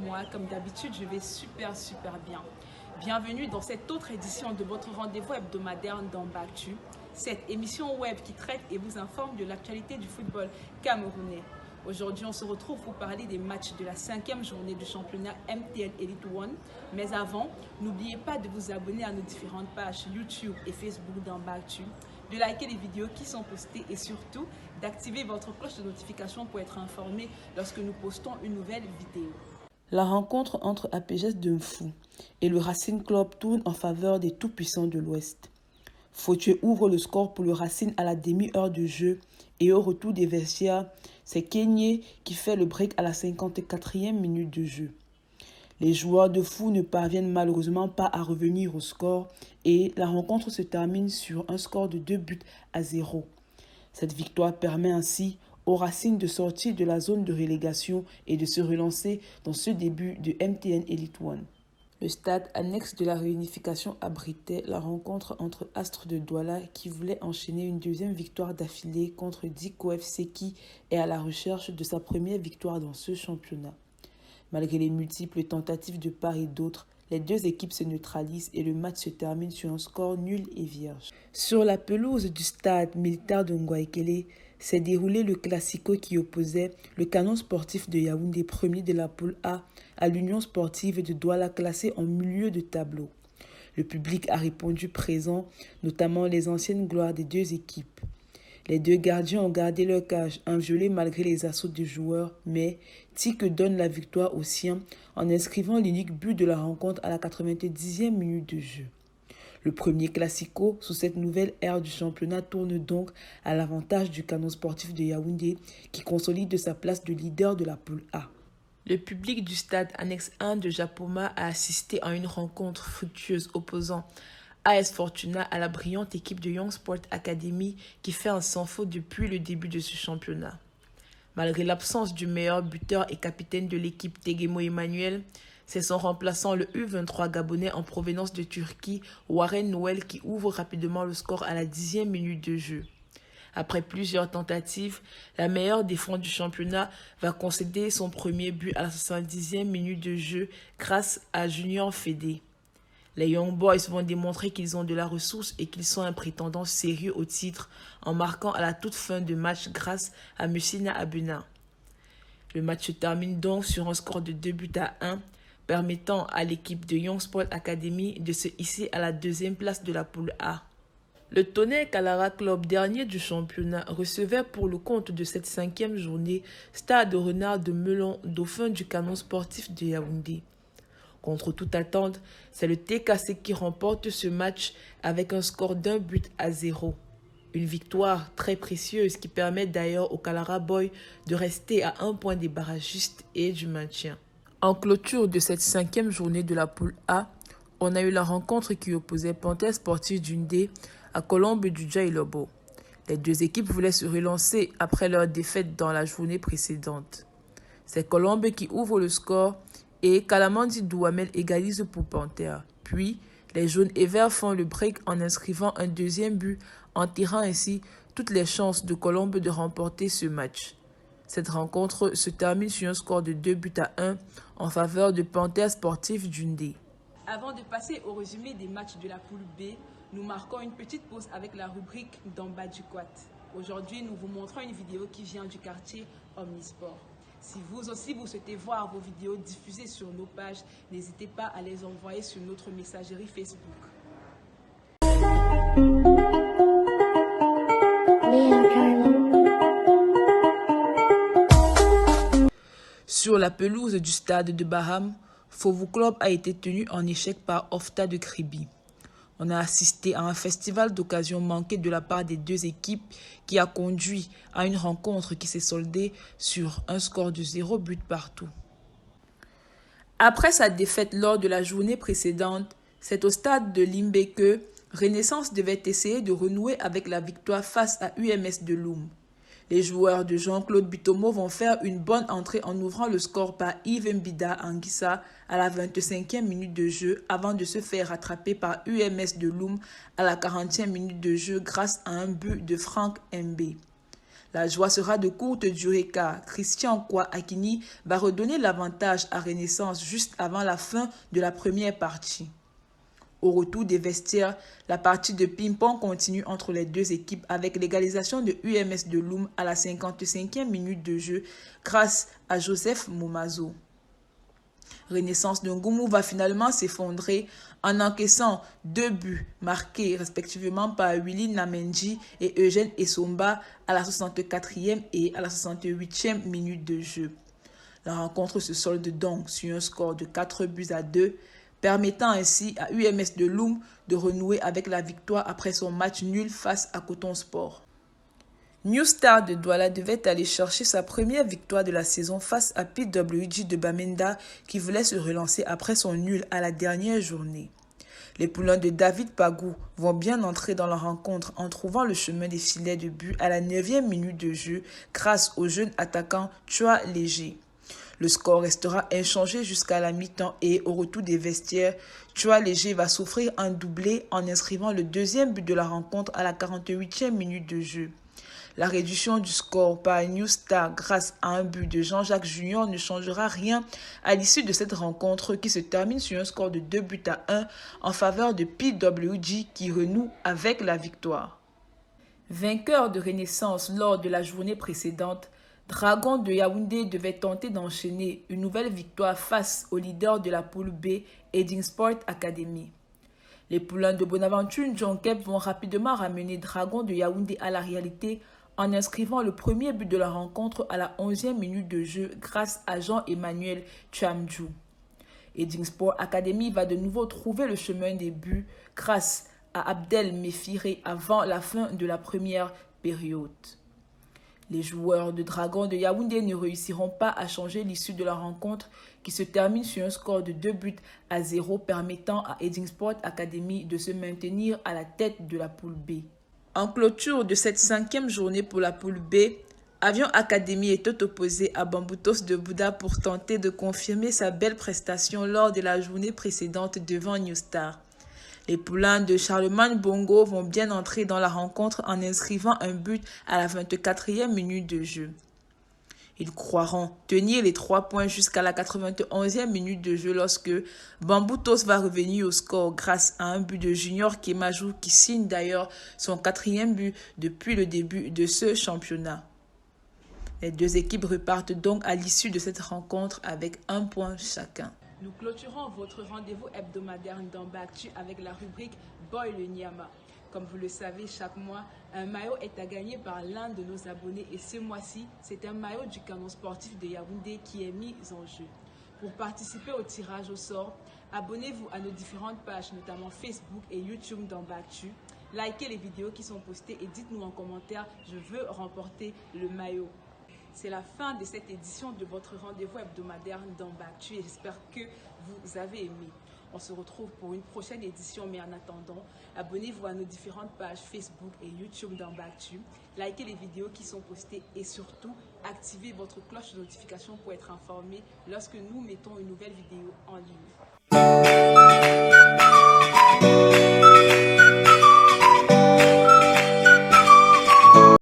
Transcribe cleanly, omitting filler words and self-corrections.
Moi, comme d'habitude, je vais super bien. Bienvenue dans cette autre édition de votre rendez-vous hebdomadaire d'Ambactu, cette émission web qui traite et vous informe de l'actualité du football camerounais. Aujourd'hui, on se retrouve pour parler des matchs de la 5e journée du championnat MTN Elite One. Mais avant, n'oubliez pas de vous abonner à nos différentes pages YouTube et Facebook d'Ambactu, de liker les vidéos qui sont postées et surtout d'activer votre cloche de notification pour être informé lorsque nous postons une nouvelle vidéo. La rencontre entre APGS de Mfou et le Racing Club tourne en faveur des tout-puissants de l'Ouest. Fautué ouvre le score pour le Racing à la demi-heure de jeu et au retour des vestiaires, c'est Kenyé qui fait le break à la 54e minute de jeu. Les joueurs de Fou ne parviennent malheureusement pas à revenir au score et la rencontre se termine sur un score de 2-0. Cette victoire permet ainsi au Racing de sortir de la zone de relégation et de se relancer dans ce début de MTN Elite One. Le stade annexe de la réunification abritait la rencontre entre Astre de Douala qui voulait enchaîner une deuxième victoire d'affilée contre Diko FC qui est à la recherche de sa première victoire dans ce championnat. Malgré les multiples tentatives de part et d'autre, les deux équipes se neutralisent et le match se termine sur un score nul et vierge. Sur la pelouse du stade militaire de Ngouaikele s'est déroulé le classico qui opposait le Canon sportif de Yaoundé, premier de la poule A, à l'Union sportive de Douala classée en milieu de tableau. Le public a répondu présent, notamment les anciennes gloires des deux équipes. Les deux gardiens ont gardé leur cage inviolée malgré les assauts des joueurs, mais Tique donne la victoire aux siens en inscrivant l'unique but de la rencontre à la 90e minute de jeu. Le premier classico sous cette nouvelle ère du championnat tourne donc à l'avantage du Canon sportif de Yaoundé qui consolide sa place de leader de la poule A. Le public du stade annexe 1 de Japoma a assisté à une rencontre fructueuse opposant AS Fortuna à la brillante équipe de Young Sport Academy qui fait un sans faute depuis le début de ce championnat. Malgré l'absence du meilleur buteur et capitaine de l'équipe Tegemo Emmanuel, c'est son remplaçant le U23 gabonais en provenance de Turquie, Warren Noël, qui ouvre rapidement le score à la 10e minute de jeu. Après plusieurs tentatives, la meilleure défense du championnat va concéder son premier but à la 70e minute de jeu grâce à Junior Fédé. Les Young Boys vont démontrer qu'ils ont de la ressource et qu'ils sont un prétendant sérieux au titre en marquant à la toute fin de match grâce à Mussina Abuna. Le match se termine donc sur un score de 2-1, permettant à l'équipe de Young Sport Academy de se hisser à la deuxième place de la poule A. Le Tonnerre Kalara Club, dernier du championnat, recevait pour le compte de cette 5e journée Stade Renard de Melon, dauphin du Canon sportif de Yaoundé. Contre toute attente, c'est le TKC qui remporte ce match avec un score d'1-0. Une victoire très précieuse qui permet d'ailleurs aux Kalara Boys de rester à 1 point des barragistes et du maintien. En clôture de cette 5e journée de la poule A, on a eu la rencontre qui opposait Panthère Sportive d'Undé à Colombe du Djailobo. Les deux équipes voulaient se relancer après leur défaite dans la journée précédente. C'est Colombe qui ouvre le score et Kalamandi Douamel égalise pour Panthère. Puis, les jaunes et verts font le break en inscrivant un deuxième but, enterrant ainsi toutes les chances de Colombe de remporter ce match. Cette rencontre se termine sur un score de 2-1 en faveur de Panthère Sportive d'Undé. Avant de passer au résumé des matchs de la poule B, nous marquons une petite pause avec la rubrique d'Amba du Quat. Aujourd'hui, nous vous montrons une vidéo qui vient du quartier Omnisport. Si vous aussi vous souhaitez voir vos vidéos diffusées sur nos pages, n'hésitez pas à les envoyer sur notre messagerie Facebook. Sur la pelouse du stade de Baham, Fauveau Club a été tenu en échec par Ofta de Kribi. On a assisté à un festival d'occasions manquées de la part des deux équipes qui a conduit à une rencontre qui s'est soldée sur un score de 0 but partout. Après sa défaite lors de la journée précédente, c'est au stade de Limbe que Renaissance devait essayer de renouer avec la victoire face à UMS de Loum. Les joueurs de Jean-Claude Bitomo vont faire une bonne entrée en ouvrant le score par Yves Mbida Anguissa à la 25e minute de jeu avant de se faire rattraper par UMS de Loum à la 40e minute de jeu grâce à un but de Franck Mb. La joie sera de courte durée car Christian Akini va redonner l'avantage à Renaissance juste avant la fin de la première partie. Au retour des vestiaires, la partie de ping-pong continue entre les deux équipes avec l'égalisation de UMS de Loum à la 55e minute de jeu grâce à Joseph Momazo. Renaissance de Ngoumou va finalement s'effondrer en encaissant 2 buts marqués respectivement par Willy Namenji et Eugène Essomba à la 64e et à la 68e minute de jeu. La rencontre se solde donc sur un score de 4-2, permettant ainsi à UMS de Loum de renouer avec la victoire après son match nul face à Coton Sport. New Star de Douala devait aller chercher sa première victoire de la saison face à PWG de Bamenda qui voulait se relancer après son nul à la dernière journée. Les poulains de David Pagou vont bien entrer dans la rencontre en trouvant le chemin des filets de but à la 9e minute de jeu grâce au jeune attaquant Chua Léger. Le score restera inchangé jusqu'à la mi-temps et au retour des vestiaires, Chua Léger va s'offrir un doublé en inscrivant le deuxième but de la rencontre à la 48e minute de jeu. La réduction du score par New Star grâce à un but de Jean-Jacques Junior ne changera rien à l'issue de cette rencontre qui se termine sur un score de 2-1 en faveur de PWG qui renoue avec la victoire. Vainqueur de Renaissance lors de la journée précédente, Dragon de Yaoundé devait tenter d'enchaîner une nouvelle victoire face au leader de la poule B, Edingsport Academy. Les poulains de Bonaventure Ndjonkep vont rapidement ramener Dragon de Yaoundé à la réalité en inscrivant le premier but de la rencontre à la 11e minute de jeu grâce à Jean-Emmanuel Chamdjou. Edingsport Academy va de nouveau trouver le chemin des buts grâce à Abdel Mefiré avant la fin de la première période. Les joueurs de Dragon de Yaoundé ne réussiront pas à changer l'issue de la rencontre qui se termine sur un score de 2-0 permettant à Edingsport Academy de se maintenir à la tête de la poule B. En clôture de cette 5e journée pour la poule B, Avion Academy était opposé à Bamboutos de Bouddha pour tenter de confirmer sa belle prestation lors de la journée précédente devant New Star. Les poulains de Charlemagne Bongo vont bien entrer dans la rencontre en inscrivant un but à la 24e minute de jeu. Ils croiront tenir les 3 points jusqu'à la 91e minute de jeu lorsque Bamboutos va revenir au score grâce à un but de Junior Kemajou qui signe d'ailleurs son 4e but depuis le début de ce championnat. Les deux équipes repartent donc à l'issue de cette rencontre avec 1 point chacun. Nous clôturons votre rendez-vous hebdomadaire d'Ambactu avec la rubrique Boy le Nyama. Comme vous le savez, chaque mois, un maillot est à gagner par l'un de nos abonnés et ce mois-ci, c'est un maillot du canon sportif de Yaoundé qui est mis en jeu. Pour participer au tirage au sort, abonnez-vous à nos différentes pages, notamment Facebook et YouTube d'Ambactu. Likez les vidéos qui sont postées et dites-nous en commentaire « Je veux remporter le maillot ». C'est la fin de cette édition de votre rendez-vous hebdomadaire d'Ambactu et j'espère que vous avez aimé. On se retrouve pour une prochaine édition, mais en attendant, abonnez-vous à nos différentes pages Facebook et YouTube d'Ambactu, likez les vidéos qui sont postées et surtout, activez votre cloche de notification pour être informé lorsque nous mettons une nouvelle vidéo en ligne.